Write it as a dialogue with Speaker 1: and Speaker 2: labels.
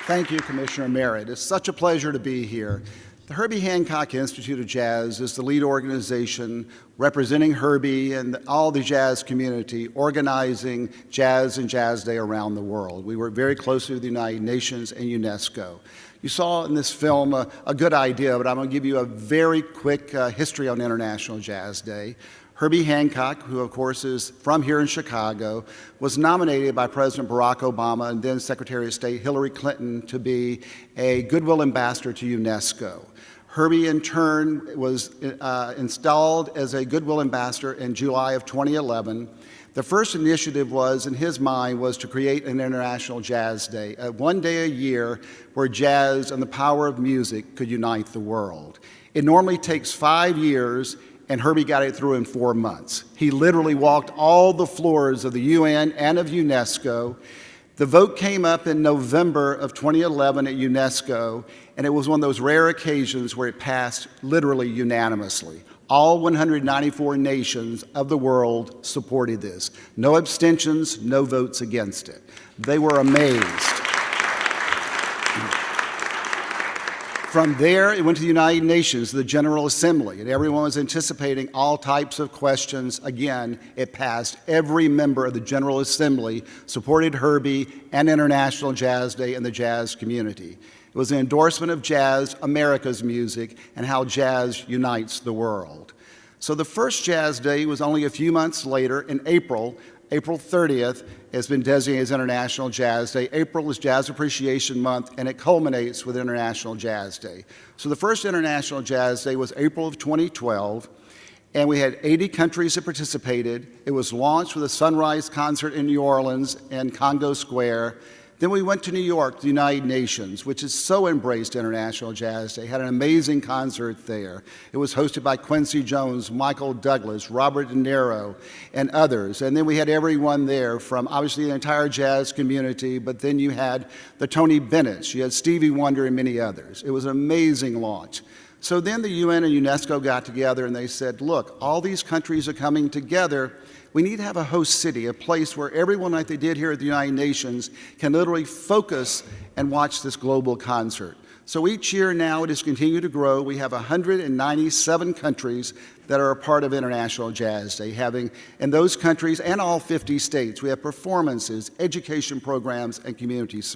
Speaker 1: Thank you, Commissioner Merritt. It's such a pleasure to be here. The Herbie Hancock Institute of Jazz is the lead organization representing Herbie and all the jazz community organizing Jazz and Jazz Day around the world. We work very closely with the United Nations and UNESCO. You saw in this film a good idea, but I'm going to give you a very quick history on International Jazz Day. Herbie Hancock, who of course is from here in Chicago, was nominated by President Barack Obama and then Secretary of State Hillary Clinton to be a Goodwill Ambassador to UNESCO. Herbie, in turn, was installed as a Goodwill Ambassador in July of 2011. The first initiative was, in his mind, was to create an International Jazz Day, one day a year where jazz and the power of music could unite the world. It normally takes 5 years, and Herbie got it through in 4 months. He literally walked all the floors of the UN and of UNESCO. The vote came up in November of 2011 at UNESCO, and it was one of those rare occasions where it passed literally unanimously. All 194 nations of the world supported this. No abstentions, no votes against it. They were amazed. From there, it went to the United Nations, the General Assembly, and everyone was anticipating all types of questions. Again, it passed. Every member of the General Assembly supported Herbie and International Jazz Day and the jazz community. It was an endorsement of jazz, America's music, and how jazz unites the world. So the first Jazz Day was only a few months later in April 30th has been designated as International Jazz Day. April is Jazz Appreciation Month, and it culminates with International Jazz Day. So the first International Jazz Day was April of 2012, and we had 80 countries that participated. It was launched with a sunrise concert in New Orleans and Congo Square. Then we went to New York, the United Nations, which has so embraced International Jazz Day, had an amazing concert there. It was hosted by Quincy Jones, Michael Douglas, Robert De Niro, and others. And then we had everyone there from obviously the entire jazz community, but then you had the Tony Bennett's, you had Stevie Wonder and many others. It was an amazing launch. So then the UN and UNESCO got together and they said, look, all these countries are coming together. We need to have a host city, a place where everyone, like they did here at the United Nations, can literally focus and watch this global concert. So each year now it has continued to grow. We have 197 countries that are a part of International Jazz Day, having in those countries and all 50 states, we have performances, education programs, and community service.